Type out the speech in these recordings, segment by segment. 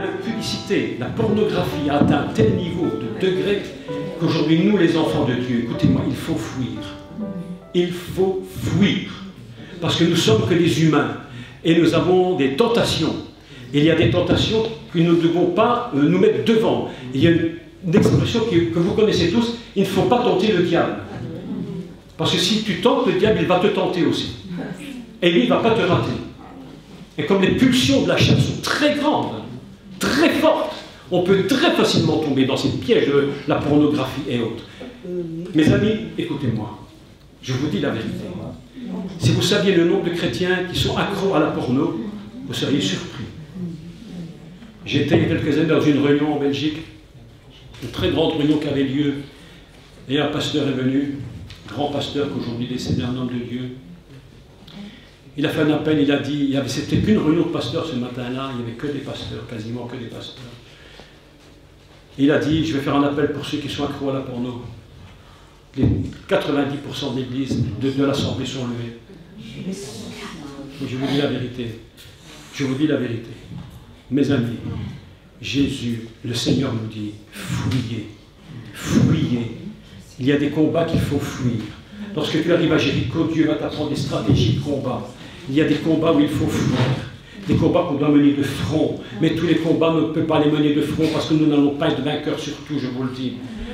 l'impudicité, la pornographie a atteint un tel niveau de degré qu'aujourd'hui, nous, les enfants de Dieu, écoutez-moi, il faut fuir. Il faut fuir. Parce que nous sommes que des humains. Et nous avons des tentations. Il y a des tentations que nous ne devons pas nous mettre devant. Il y a une expression que vous connaissez tous, il ne faut pas tenter le diable. Parce que si tu tentes le diable, il va te tenter aussi. Et lui, il ne va pas te rater. Et comme les pulsions de la chair sont très grandes, très fortes, on peut très facilement tomber dans ces pièges de la pornographie et autres. Mes amis, écoutez-moi, je vous dis la vérité. Si vous saviez le nombre de chrétiens qui sont accros à la porno, vous seriez surpris. J'étais il y a quelques années dans une réunion en Belgique, une très grande réunion qui avait lieu, et un pasteur est venu, grand pasteur qu'aujourd'hui décédé, un homme de Dieu. Il a fait un appel, il a dit, c'était qu'une réunion de pasteurs ce matin-là, il n'y avait que des pasteurs, quasiment que des pasteurs. Il a dit, je vais faire un appel pour ceux qui sont accros à la porno. Les 90% de l'église, de l'assemblée sont levés. Je vous dis la vérité. Je vous dis la vérité. Mes amis, Jésus, le Seigneur nous dit, fuyez, fuyez. Il y a des combats qu'il faut fuir. Lorsque tu arrives à Jéricho, Dieu va t'apprendre des stratégies de combat. Il y a des combats où il faut fuir. Des combats qu'on doit mener de front. Mais tous les combats ne peuvent pas les mener de front parce que nous n'allons pas être vainqueurs sur tout, je vous le dis.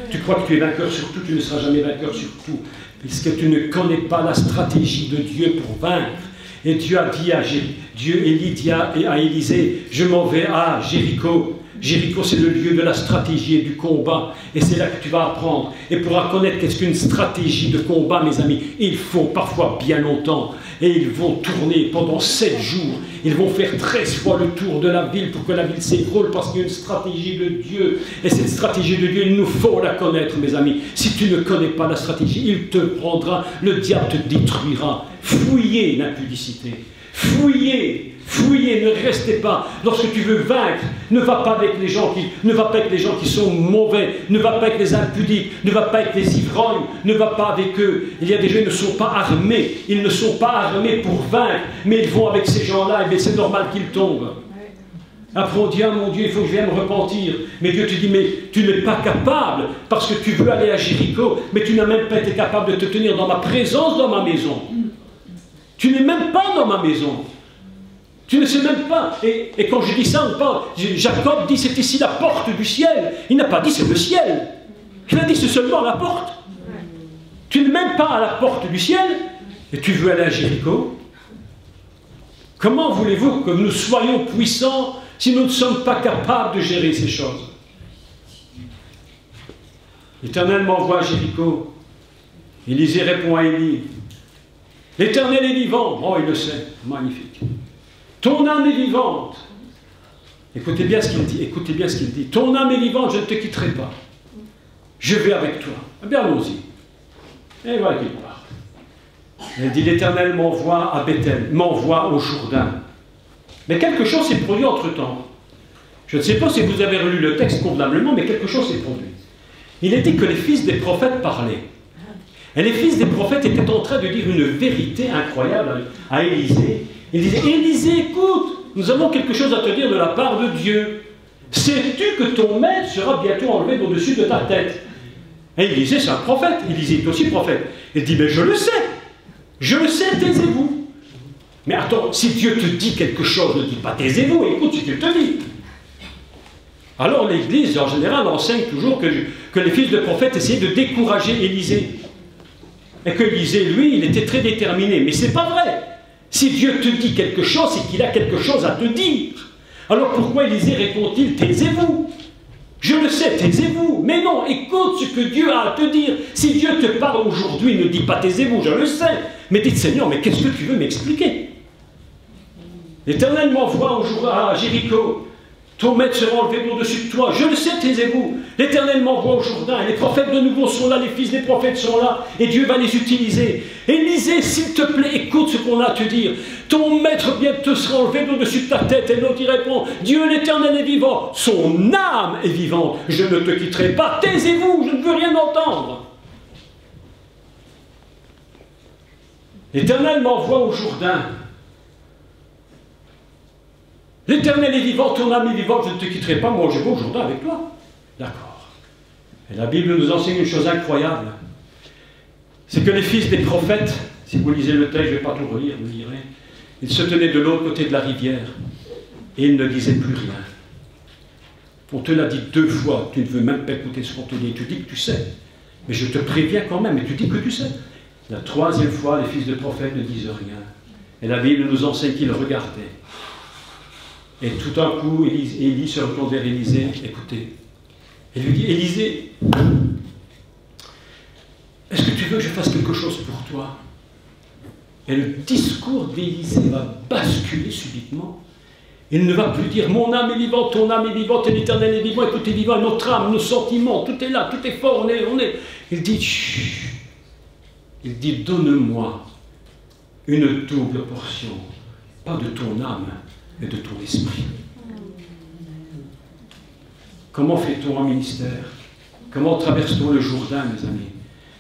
Tu crois que tu es vainqueur sur tout, tu ne seras jamais vainqueur sur tout. Puisque tu ne connais pas la stratégie de Dieu pour vaincre. Et Dieu a dit à Élie dit à Élisée, je m'en vais à Jéricho. Jéricho, c'est le lieu de la stratégie et du combat. Et c'est là que tu vas apprendre. Et pour connaître qu'est-ce qu'une stratégie de combat, mes amis, il faut parfois bien longtemps. Et ils vont tourner pendant 7 jours. Ils vont faire 13 fois le tour de la ville pour que la ville s'écroule parce qu'il y a une stratégie de Dieu. Et cette stratégie de Dieu, il nous faut la connaître, mes amis. Si tu ne connais pas la stratégie, il te prendra, le diable te détruira. Fuyez l'impudicité. Fuyez. Fuyez, ne restez pas. Lorsque tu veux vaincre, ne va pas avec les gens qui sont mauvais, ne va pas avec les impudiques, ne va pas avec les ivrognes, ne va pas avec eux. Il y a des gens qui ne sont pas armés, ils ne sont pas armés pour vaincre, mais ils vont avec ces gens-là, et c'est normal qu'ils tombent. Après on dit, ah mon Dieu, il faut que je vienne me repentir. Mais Dieu te dit, mais tu n'es pas capable, parce que tu veux aller à Jéricho, mais tu n'as même pas été capable de te tenir dans ma présence, dans ma maison. Tu n'es même pas dans ma maison. Tu ne sais même pas. Et quand je dis ça, on parle. Jacob dit c'est ici la porte du ciel. Il n'a pas dit c'est le ciel. Il a dit c'est seulement la porte. Tu n'es même pas à la porte du ciel et tu veux aller à Jéricho. Comment voulez-vous que nous soyons puissants si nous ne sommes pas capables de gérer ces choses? L'Éternel m'envoie à Jéricho. Élisée répond à Élie. L'Éternel est vivant. Oh, il le sait. Magnifique. Ton âme est vivante. Écoutez bien ce qu'il dit. Écoutez bien ce qu'il dit. Ton âme est vivante, je ne te quitterai pas. Je vais avec toi. Eh bien, allons-y. Et voilà qu'il part. Il dit, l'Éternel m'envoie à Bethel, m'envoie au Jourdain. Mais quelque chose s'est produit entre-temps. Je ne sais pas si vous avez relu le texte convenablement, mais quelque chose s'est produit. Il est dit que les fils des prophètes parlaient. Et les fils des prophètes étaient en train de dire une vérité incroyable à Élisée. Il disait, Élisée, écoute, nous avons quelque chose à te dire de la part de Dieu. Sais-tu que ton maître sera bientôt enlevé au-dessus de ta tête? Et Élisée, c'est un prophète. Élisée est aussi prophète. Il dit, mais je le sais, taisez-vous. Mais attends, si Dieu te dit quelque chose, ne dis pas taisez-vous, écoute ce qu'il te dit. Alors l'Église, en général, enseigne toujours que les fils de prophètes essayaient de décourager Élisée. Et que Élisée, lui, il était très déterminé. Mais c'est pas vrai. Si Dieu te dit quelque chose, c'est qu'il a quelque chose à te dire. Alors pourquoi Élisée répond-il, taisez-vous? Je le sais, taisez-vous. Mais non, écoute ce que Dieu a à te dire. Si Dieu te parle aujourd'hui, ne dis pas taisez-vous, je le sais. Mais dites, Seigneur, mais qu'est-ce que tu veux m'expliquer? L'Éternel m'envoie à Jéricho. Ton maître sera enlevé au-dessus de toi. Je le sais, taisez-vous. L'Éternel m'envoie au Jourdain. Les prophètes de nouveau sont là, les fils des prophètes sont là. Et Dieu va les utiliser. Élisée, s'il te plaît, écoute ce qu'on a à te dire. Ton maître bientôt sera enlevé au-dessus de ta tête. Et l'autre, il répond, Dieu l'Éternel est vivant. Son âme est vivante. Je ne te quitterai pas. Taisez-vous, je ne veux rien entendre. L'Éternel m'envoie au Jourdain. L'Éternel est vivant, ton âme est vivante, je ne te quitterai pas, moi je vais au Jourdain avec toi. D'accord. Et la Bible nous enseigne une chose incroyable. C'est que les fils des prophètes, si vous lisez le texte, je ne vais pas tout relire, vous lirez, ils se tenaient de l'autre côté de la rivière et ils ne disaient plus rien. On te l'a dit 2 fois, tu ne veux même pas écouter ce qu'on te dit, tu dis que tu sais. Mais je te préviens quand même, et tu dis que tu sais. La 3e fois, les fils de prophètes ne disent rien. Et la Bible nous enseigne qu'ils regardaient. Et tout d'un coup, Élie se retourne vers Élisée, écoutez. Et lui dit, Élisée, est-ce que tu veux que je fasse quelque chose pour toi? Et le discours d'Élisée va basculer subitement. Il ne va plus dire, mon âme est vivante, ton âme est vivante, et l'Éternel est vivant, et tout est vivant, notre âme, nos sentiments, tout est là, tout est fort, on est. Il dit, chut. Il dit, donne-moi une double portion, pas de ton âme, mais de ton esprit. Comment fait-on un ministère? Comment traverse-t-on le Jourdain, mes amis?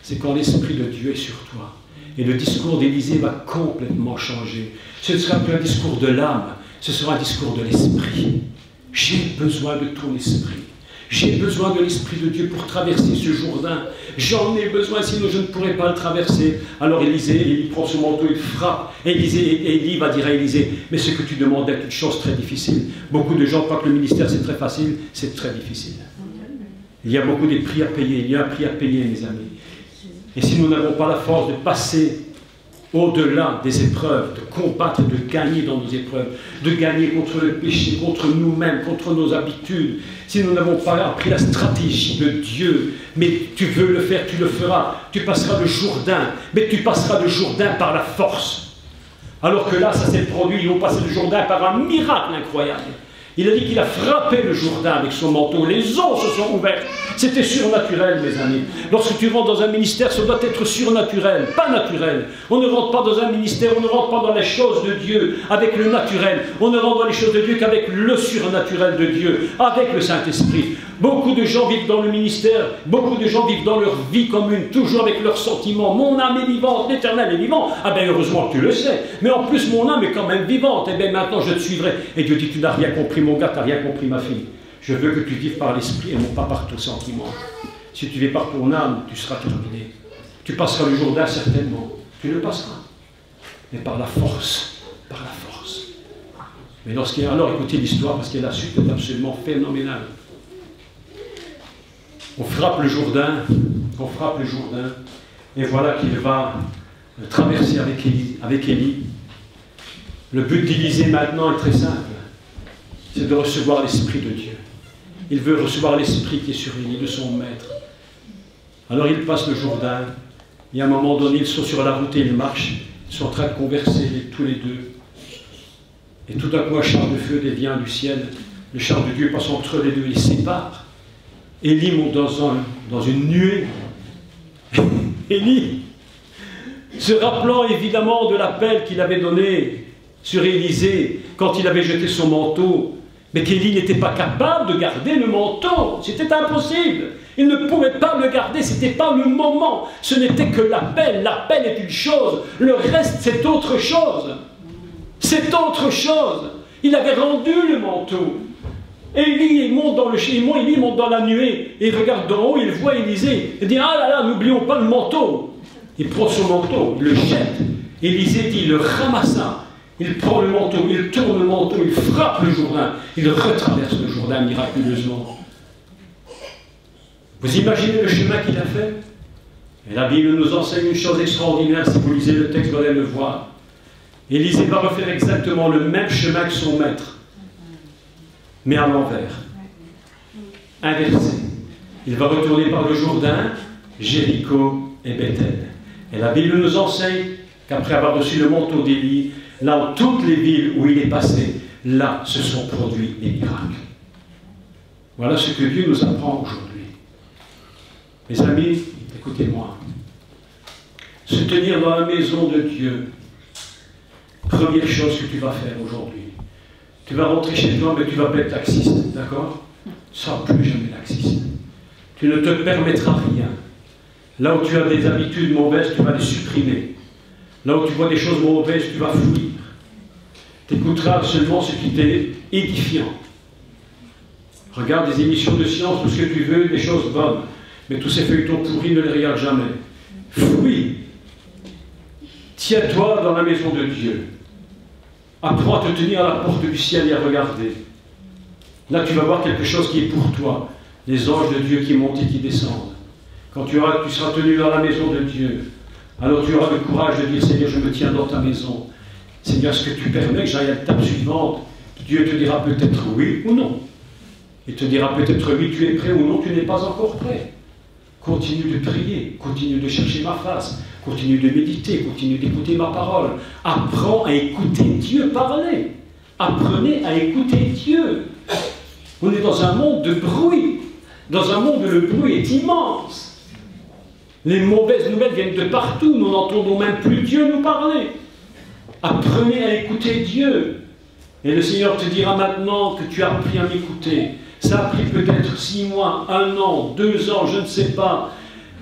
C'est quand l'Esprit de Dieu est sur toi. Et le discours d'Élisée va complètement changer. Ce ne sera plus un discours de l'âme, ce sera un discours de l'Esprit. J'ai besoin de ton Esprit. J'ai besoin de l'Esprit de Dieu pour traverser ce Jourdain. J'en ai besoin, sinon je ne pourrai pas le traverser. Alors Élie prend son manteau, il frappe. Élie va dire à Élisée, mais ce que tu demandes est une chose très difficile. Beaucoup de gens croient que le ministère c'est très facile, c'est très difficile. Il y a beaucoup de prix à payer, il y a un prix à payer, mes amis. Et si nous n'avons pas la force de passer au-delà des épreuves, de combattre, de gagner dans nos épreuves, de gagner contre le péché, contre nous-mêmes, contre nos habitudes, si nous n'avons pas appris la stratégie de Dieu, mais tu veux le faire, tu le feras, tu passeras le Jourdain, mais tu passeras le Jourdain par la force. Alors que là, ça s'est produit, ils ont passé le Jourdain par un miracle incroyable. Il a dit qu'il a frappé le Jourdain avec son manteau, les eaux se sont ouvertes. C'était surnaturel, mes amis. Lorsque tu rentres dans un ministère, ça doit être surnaturel, pas naturel. On ne rentre pas dans un ministère, on ne rentre pas dans les choses de Dieu avec le naturel. On ne rentre dans les choses de Dieu qu'avec le surnaturel de Dieu, avec le Saint-Esprit. Beaucoup de gens vivent dans le ministère, beaucoup de gens vivent dans leur vie commune, toujours avec leurs sentiments. Mon âme est vivante, l'Éternel est vivant. Ah ben heureusement que tu le sais. Mais en plus, mon âme est quand même vivante. Eh bien maintenant, je te suivrai. Et Dieu dit, tu n'as rien compris, mon gars, tu n'as rien compris, ma fille. Je veux que tu vives par l'esprit et non pas par ton sentiment. Si tu vis par ton âme, tu seras terminé. Tu passeras le Jourdain certainement. Tu le passeras. Mais par la force. Par la force. Mais lorsqu'il y a... Alors écoutez l'histoire, parce que la suite est absolument phénoménale. On frappe le Jourdain, et voilà qu'il va traverser avec Élie. Le but d'Élisée maintenant est très simple, c'est de recevoir l'Esprit de Dieu. Il veut recevoir l'Esprit qui est sur Élie, de son maître. Alors il passe le Jourdain, et à un moment donné, ils sont sur la route et ils marchent, ils sont en train de converser tous les deux. Et tout à coup, un char de feu dévient du ciel, le char de Dieu passe entre les deux, il les sépare. Élie monte dans une nuée. Élie, se rappelant évidemment de l'appel qu'il avait donné sur Élisée quand il avait jeté son manteau, mais qu'Élie n'était pas capable de garder le manteau, c'était impossible. Il ne pouvait pas le garder, ce n'était pas le moment, ce n'était que l'appel. L'appel est une chose, le reste c'est autre chose. C'est autre chose. Il avait rendu le manteau. Élie monte dans la nuée, et il regarde d'en haut, il voit Élisée, il dit, ah là là, n'oublions pas le manteau. Il prend son manteau, il le jette. Élisée dit, il le ramassa, il prend le manteau, il tourne le manteau, il frappe le Jourdain, il retraverse le Jourdain miraculeusement. Vous imaginez le chemin qu'il a fait? Et la Bible nous enseigne une chose extraordinaire, si vous lisez le texte, vous allez le voir. Élisée va refaire exactement le même chemin que son maître, mais à l'envers, inversé. Il va retourner par le Jourdain, Jéricho et Bethel. Et la Bible nous enseigne qu'après avoir reçu le manteau d'Élie, là où toutes les villes où il est passé, là se sont produits des miracles. Voilà ce que Dieu nous apprend aujourd'hui. Mes amis, écoutez-moi. Se tenir dans la maison de Dieu, première chose que tu vas faire aujourd'hui. Tu vas rentrer chez toi, mais tu vas pas être laxiste, d'accord? Tu ne seras plus jamais laxiste. Tu ne te permettras rien. Là où tu as des habitudes mauvaises, tu vas les supprimer. Là où tu vois des choses mauvaises, tu vas fuir. Tu écouteras seulement ce qui t'est édifiant. Regarde des émissions de science, tout ce que tu veux, des choses bonnes. Mais tous ces feuilletons pourris, ne les regarde jamais. Fouille. Tiens-toi dans la maison de Dieu. Apprends à te tenir à la porte du ciel et à regarder. Là, tu vas voir quelque chose qui est pour toi. Les anges de Dieu qui montent et qui descendent. Quand tu seras tenu dans la maison de Dieu, alors tu auras le courage de dire, Seigneur, je me tiens dans ta maison. Seigneur, est-ce que tu permets que j'aille à l'étape suivante? Dieu te dira peut-être oui ou non. Il te dira peut-être oui, tu es prêt, ou non, tu n'es pas encore prêt. Continue de prier, continue de chercher ma face, continue de méditer, continue d'écouter ma parole. Apprends à écouter Dieu parler. Apprenez à écouter Dieu. On est dans un monde de bruit, dans un monde où le bruit est immense. Les mauvaises nouvelles viennent de partout, nous n'entendons même plus Dieu nous parler. Apprenez à écouter Dieu. Et le Seigneur te dira maintenant que tu as appris à m'écouter. Ça a pris peut-être 6 mois, 1 an, 2 ans, je ne sais pas.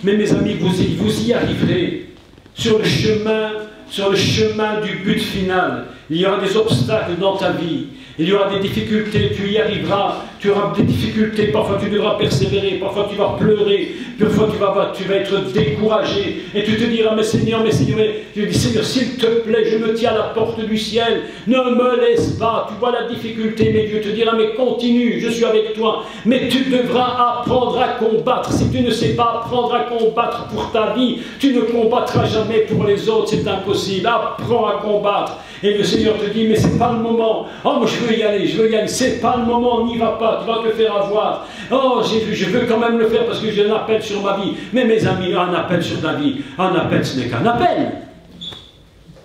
Mais mes amis, vous y arriverez. Sur le chemin du but final, il y aura des obstacles dans ta vie. Il y aura des difficultés, tu y arriveras. Tu auras des difficultés, parfois tu devras persévérer, parfois tu vas pleurer, parfois tu vas être découragé. Et tu te diras, mais Seigneur, je dis, Seigneur, s'il te plaît, je me tiens à la porte du ciel, ne me laisse pas. Tu vois la difficulté, mais Dieu te dira, mais continue, je suis avec toi. Mais tu devras apprendre à combattre. Si tu ne sais pas apprendre à combattre pour ta vie, tu ne combattras jamais pour les autres, c'est impossible. Apprends à combattre. Et le Seigneur te dit, mais c'est pas le moment. Oh, moi je veux y aller, c'est pas le moment, on n'y va pas, tu vas te faire avoir. Oh, je veux quand même le faire parce que j'ai un appel sur ma vie. Mais mes amis, un appel sur ta vie, un appel ce n'est qu'un appel.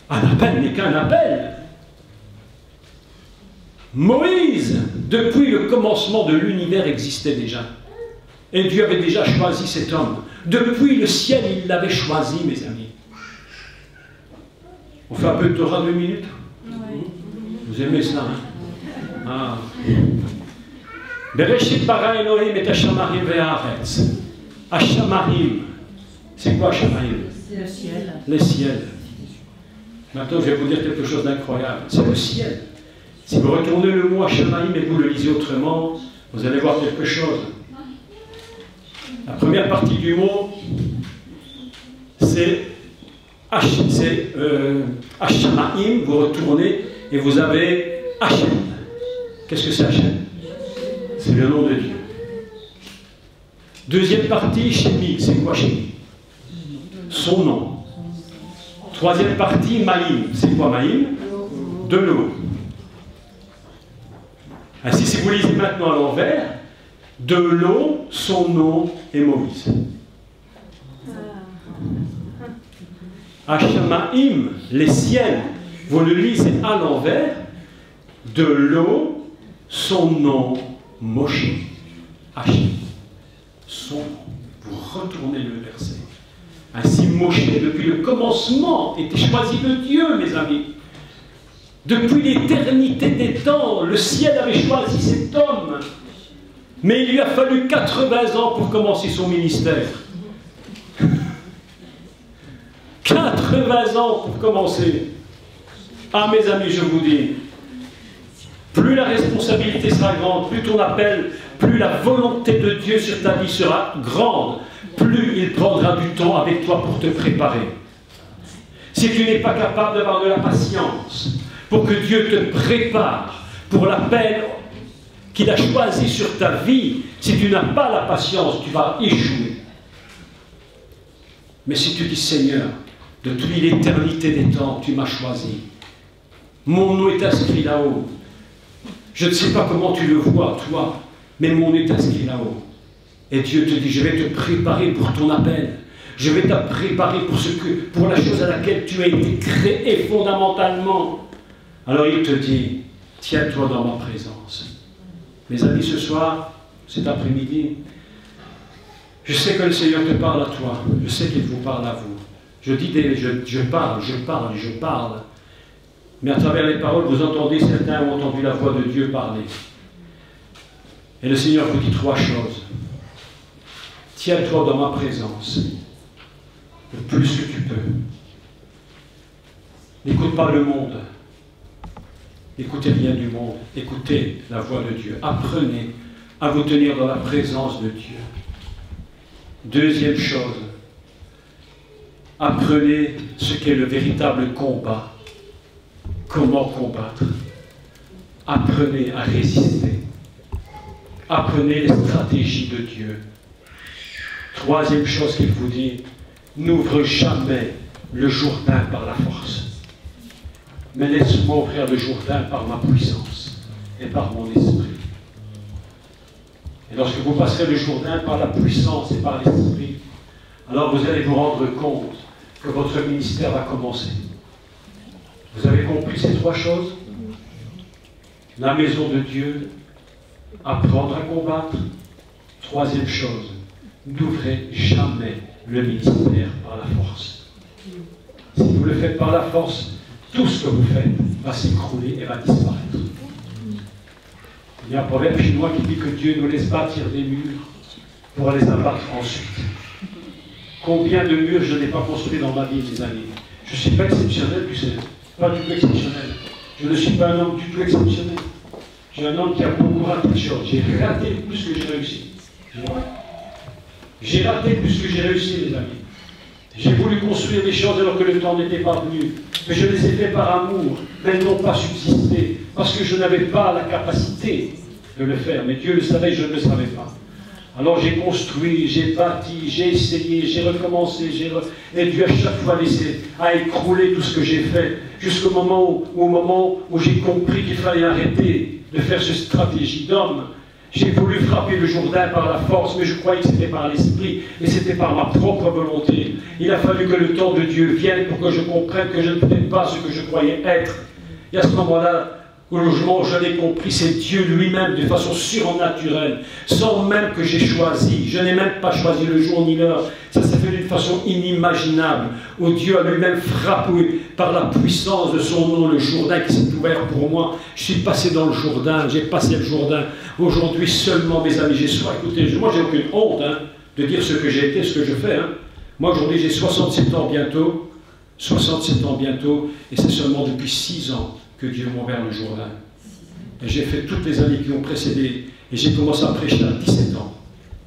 Un appel n'est qu'un appel. Moïse, depuis le commencement de l'univers, existait déjà. Et Dieu avait déjà choisi cet homme. Depuis le ciel, il l'avait choisi, mes amis. On fait un peu de Torah 2 minutes? Vous aimez ça, hein? Ah. Bereshit bara Elohim et Hashamarim ve'aretz. Hashamarim. C'est quoi Hashamarim? Le ciel. Le ciel. Maintenant, je vais vous dire quelque chose d'incroyable. C'est le ciel. Si vous retournez le mot Hashamarim et vous le lisez autrement, vous allez voir quelque chose. La première partie du mot, c'est Hashamaim, vous retournez et vous avez Hachem. Qu'est-ce que c'est Hachem? C'est le nom de Dieu. Deuxième partie, Shemi. C'est quoi Shemi? Son nom. Troisième partie, Maïm. C'est quoi Maïm? De l'eau. Ainsi, si vous lisez maintenant à l'envers, de l'eau, son nom est Moïse. Hashamaim, les ciels, vous le lisez à l'envers, de l'eau, son nom, Moshe. Hachem, son nom. Vous retournez le verset. Ainsi, Moshe, depuis le commencement, était choisi de Dieu, mes amis. Depuis l'éternité des temps, le ciel avait choisi cet homme. Mais il lui a fallu 80 ans pour commencer son ministère. 80 ans pour commencer. Ah, mes amis, je vous dis, plus la responsabilité sera grande, plus ton appel, plus la volonté de Dieu sur ta vie sera grande, plus il prendra du temps avec toi pour te préparer. Si tu n'es pas capable d'avoir de la patience pour que Dieu te prépare pour l'appel qu'il a choisi sur ta vie, si tu n'as pas la patience, tu vas échouer. Mais si tu dis, Seigneur, depuis l'éternité des temps, tu m'as choisi. Mon nom est inscrit là-haut. Je ne sais pas comment tu le vois, toi, mais mon nom est inscrit là-haut. Et Dieu te dit, je vais te préparer pour ton appel. Je vais te préparer pour la chose à laquelle tu as été créé fondamentalement. Alors il te dit, tiens-toi dans ma présence. Mes amis, ce soir, cet après-midi, je sais que le Seigneur te parle à toi. Je sais qu'il vous parle à vous. Je parle. Mais à travers les paroles, vous entendez, certains ont entendu la voix de Dieu parler. Et le Seigneur vous dit 3 choses. Tiens-toi dans ma présence, le plus que tu peux. N'écoute pas le monde. Écoutez rien du monde, écoutez la voix de Dieu. Apprenez à vous tenir dans la présence de Dieu. Deuxième chose, apprenez ce qu'est le véritable combat. Comment combattre? Apprenez à résister. Apprenez les stratégies de Dieu. Troisième chose qu'il vous dit, n'ouvre jamais le Jourdain par la force. Mais laisse-moi ouvrir le Jourdain par ma puissance et par mon esprit. Et lorsque vous passerez le Jourdain par la puissance et par l'esprit, alors vous allez vous rendre compte que votre ministère va commencer. Vous avez compris ces trois choses? La maison de Dieu, apprendre à combattre. Troisième chose, n'ouvrez jamais le ministère par la force. Si vous le faites par la force, tout ce que vous faites va s'écrouler et va disparaître. Il y a un proverbe chinois qui dit que Dieu nous laisse bâtir des murs pour les abattre ensuite. Combien de murs je n'ai pas construits dans ma vie, mes amis? Je ne suis pas exceptionnel, tu sais. Pas du tout exceptionnel. Je ne suis pas un homme du tout exceptionnel. Je suis un homme qui a beaucoup raté de choses. J'ai raté plus que j'ai réussi. J'ai raté plus que j'ai réussi, mes amis. J'ai voulu construire des choses alors que le temps n'était pas venu. Mais je les ai fait par amour. Mais elles n'ont pas subsisté. Parce que je n'avais pas la capacité de le faire. Mais Dieu le savait, je ne le savais pas. Alors j'ai construit, j'ai bâti, j'ai essayé, j'ai recommencé, et Dieu a chaque fois laissé à écrouler tout ce que j'ai fait, jusqu'au moment où j'ai compris qu'il fallait arrêter de faire cette stratégie d'homme. J'ai voulu frapper le Jourdain par la force, mais je croyais que c'était par l'esprit, mais c'était par ma propre volonté. Il a fallu que le temps de Dieu vienne pour que je comprenne que je ne pouvais pas ce que je croyais être. Et à ce moment-là, au logement, je l'ai compris, c'est Dieu lui-même, de façon surnaturelle, sans même que j'ai choisi. Je n'ai même pas choisi le jour ni l'heure. Ça s'est fait d'une façon inimaginable, où Dieu a lui-même frappé par la puissance de son nom le Jourdain qui s'est ouvert pour moi. Je suis passé dans le Jourdain, j'ai passé le Jourdain. Aujourd'hui seulement, mes amis, j'ai soif. Écoutez, moi, j'ai aucune honte de dire ce que j'ai été, ce que je fais. Moi, aujourd'hui, j'ai 67 ans bientôt. 67 ans bientôt, et c'est seulement depuis 6 ans que Dieu m'a ouvert le Jourdain. Et j'ai fait toutes les années qui ont précédé, et j'ai commencé à prêcher à 17 ans,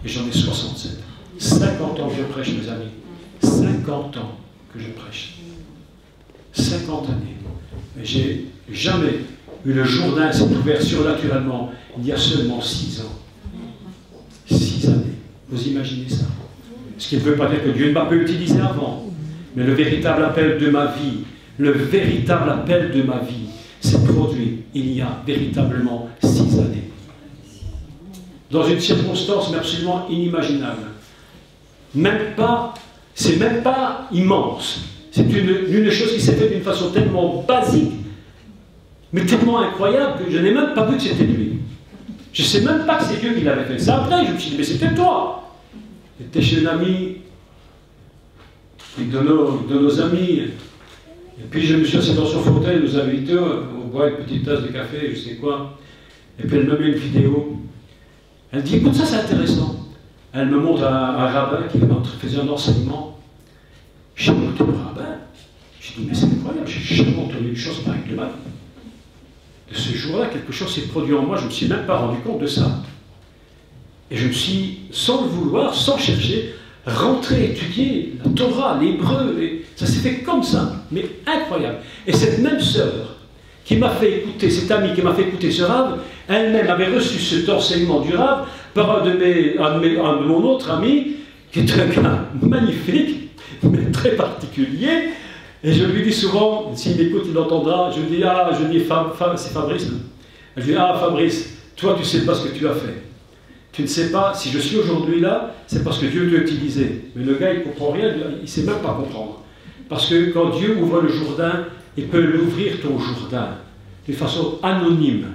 et j'en ai 67. 50 ans que je prêche, mes amis. 50 ans que je prêche. 50 années. Mais j'ai jamais eu le Jourdain s'est ouvert surnaturellement il y a seulement 6 ans. 6 années. Vous imaginez ça? Ce qui ne veut pas dire que Dieu ne m'a pas utilisé avant, mais le véritable appel de ma vie, le véritable appel de ma vie, s'est produit il y a véritablement 6 années. Dans une circonstance mais absolument inimaginable. C'est même pas immense. C'est une chose qui s'est faite d'une façon tellement basique, mais tellement incroyable que je n'ai même pas vu que c'était lui. Je ne sais même pas que c'est Dieu qui l'avait fait. Ça après, je me suis dit, mais c'était toi. J'étais chez un ami, de nos amis. Et puis je me suis assis dans son fauteuil, nous invitons, on boit une petite tasse de café, je sais quoi. Et puis elle me met une vidéo. Elle dit, écoute, ça c'est intéressant. Elle me montre un rabbin qui faisait un enseignement. J'ai écouté le rabbin. J'ai dit, mais c'est incroyable, j'ai jamais entendu une chose pareille de ma vie. De ce jour-là, quelque chose s'est produit en moi, je ne me suis même pas rendu compte de ça. Et je me suis, sans le vouloir, sans chercher, rentré, étudier la Torah, l'hébreu, et ça s'est fait comme ça, mais incroyable. Et cette même sœur qui m'a fait écouter, cette amie qui m'a fait écouter ce rave, elle-même avait reçu cet enseignement du rave par un de mon autre ami, qui est un gars magnifique, mais très particulier, et je lui dis souvent, s'il écoute, il entendra, je dis, c'est Fabrice. Je dis, Fabrice, toi tu ne sais pas ce que tu as fait. Tu ne sais pas, si je suis aujourd'hui là, c'est parce que Dieu t'a utilisé. Mais le gars, il ne comprend rien, il ne sait même pas comprendre. Parce que quand Dieu ouvre le Jourdain, il peut l'ouvrir ton Jourdain d'une façon anonyme.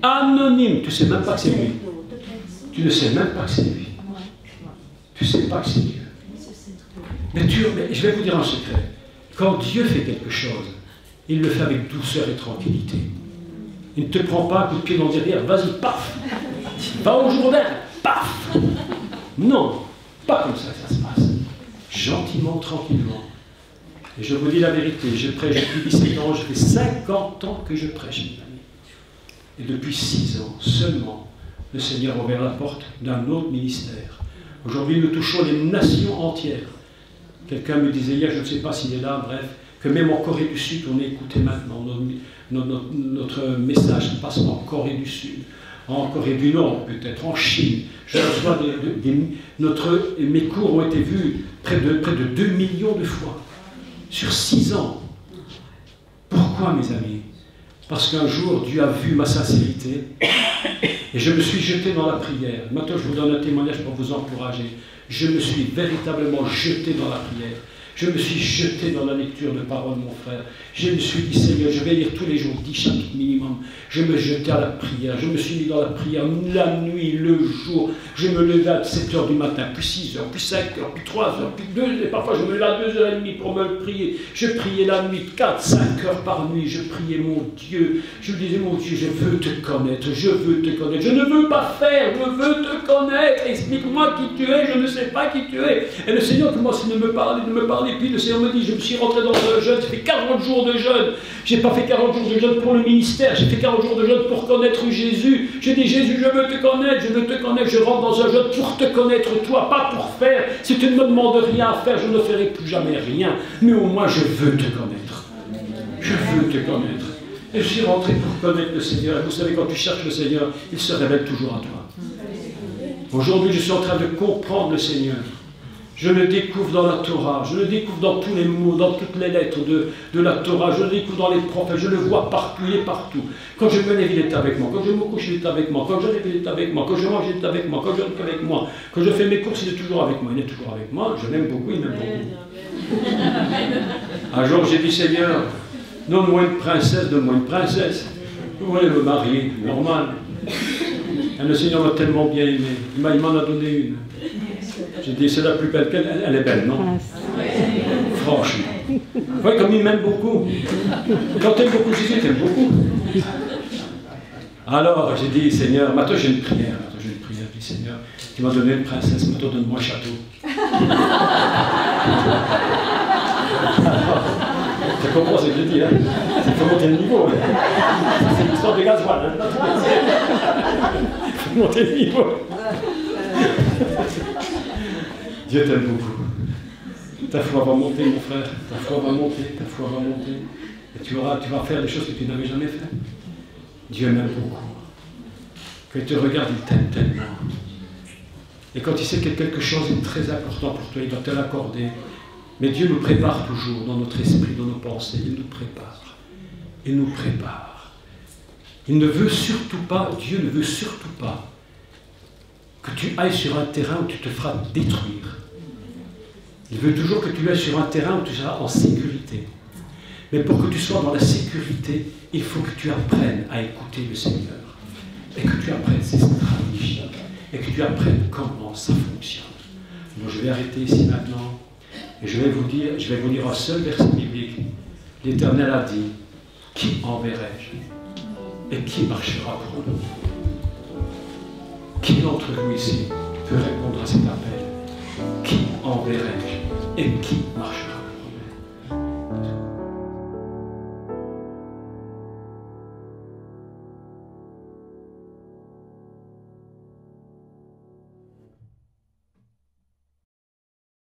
Anonyme, tu ne sais même pas que c'est lui. Tu ne sais même pas que c'est lui. Tu ne sais pas que c'est Dieu. Mais je vais vous dire un secret. Quand Dieu fait quelque chose, il le fait avec douceur et tranquillité. Il ne te prend pas un coup de pied dans le derrière, vas-y, paf, va au Jourdain, paf. Non, pas comme ça que ça se passe. Gentiment, tranquillement. Et je vous dis la vérité, je prêche depuis 17 ans, je fais 50 ans que je prêche, mes amis. Et depuis 6 ans seulement, le Seigneur a ouvert la porte d'un autre ministère. Aujourd'hui, nous touchons les nations entières. Quelqu'un me disait hier, je ne sais pas s'il est là, bref, que même en Corée du Sud, on est écouté maintenant. Notre message passe en Corée du Sud, en Corée du Nord peut-être, en Chine. Je reçois mes cours ont été vus près de 2 millions de fois, sur 6 ans. Pourquoi, mes amis? Parce qu'un jour, Dieu a vu ma sincérité et je me suis jeté dans la prière. Maintenant, je vous donne un témoignage pour vous encourager. Je me suis véritablement jeté dans la prière. Je me suis jeté dans la lecture de parole, mon frère. Je me suis dit, Seigneur, je vais lire tous les jours 10 chapitres minimum. Je me jetais à la prière. Je me suis mis dans la prière la nuit, le jour. Je me levais à 7 h du matin, puis 6 h, puis 5 h, puis 3 h, puis 2 h. Et parfois, je me levais à 2 h 30 pour me prier. Je priais la nuit, 4, 5 heures par nuit. Je priais mon Dieu. Je disais, mon Dieu, je veux te connaître. Je veux te connaître. Je ne veux pas faire. Je veux te connaître. Explique-moi qui tu es. Je ne sais pas qui tu es. Et le Seigneur commence à me parler, et puis le Seigneur me dit, je me suis rentré dans un jeûne, j'ai fait 40 jours de jeûne. Je n'ai pas fait 40 jours de jeûne pour le ministère, j'ai fait 40 jours de jeûne pour connaître Jésus. J'ai dit, Jésus, je veux te connaître, je veux te connaître. Je rentre dans un jeûne pour te connaître, toi, pas pour faire. Si tu ne me demandes rien à faire, je ne ferai plus jamais rien. Mais au moins, je veux te connaître. Je veux te connaître. Et je suis rentré pour connaître le Seigneur. Et vous savez, quand tu cherches le Seigneur, il se révèle toujours à toi. Aujourd'hui, je suis en train de comprendre le Seigneur. Je le découvre dans la Torah, je le découvre dans tous les mots, dans toutes les lettres de la Torah, je le découvre dans les prophètes, je le vois partout, il est partout. Quand je me lève, il est avec moi, quand je me couche, il est avec moi, quand je lève, il est avec moi, quand je mange, il est avec moi, quand je rentre avec moi, quand je fais mes courses, il est toujours avec moi, il est toujours avec moi, je l'aime beaucoup, il m'aime beaucoup. Un jour, j'ai dit, Seigneur, donne-moi une princesse, donne-moi une princesse. Vous voulez me marier, normal. Et le Seigneur m'a tellement bien aimé, il m'en a donné une. J'ai dit, c'est la plus belle qu'elle, elle est belle, non? Franchement. Vous voyez comme il m'aime beaucoup. Quand tu aimes beaucoup Jésus, tu aimes beaucoup. Alors, j'ai dit, Seigneur, maintenant j'ai une prière. J'ai dit, Seigneur, tu m'as donné une princesse, maintenant donne-moi un château. Tu comprends ce que je dis, hein? Il faut monter le niveau. Hein? C'est une histoire de gasoil. Hein? Il faut monter le niveau. Dieu t'aime beaucoup. Ta foi va monter, mon frère. Ta foi va monter, ta foi va monter. Et tu vas faire des choses que tu n'avais jamais fait. Dieu m'aime beaucoup. Quand il te regarde, il t'aime tellement. Et quand il sait que quelque chose est très important pour toi, il doit te l'accorder. Mais Dieu nous prépare toujours dans notre esprit, dans nos pensées. Il nous prépare. Il nous prépare. Il ne veut surtout pas, Dieu ne veut surtout pas que tu ailles sur un terrain où tu te feras détruire. Il veut toujours que tu ailles sur un terrain où tu seras en sécurité. Mais pour que tu sois dans la sécurité, il faut que tu apprennes à écouter le Seigneur. Et que tu apprennes ses stratégies. Et que tu apprennes comment ça fonctionne. Donc je vais arrêter ici maintenant. Et je vais vous lire un seul verset biblique. L'Éternel a dit, qui enverrai-je? Et qui marchera pour nous? Qui d'entre vous ici peut répondre à cet appel? Qui enverrai-je et qui marchera?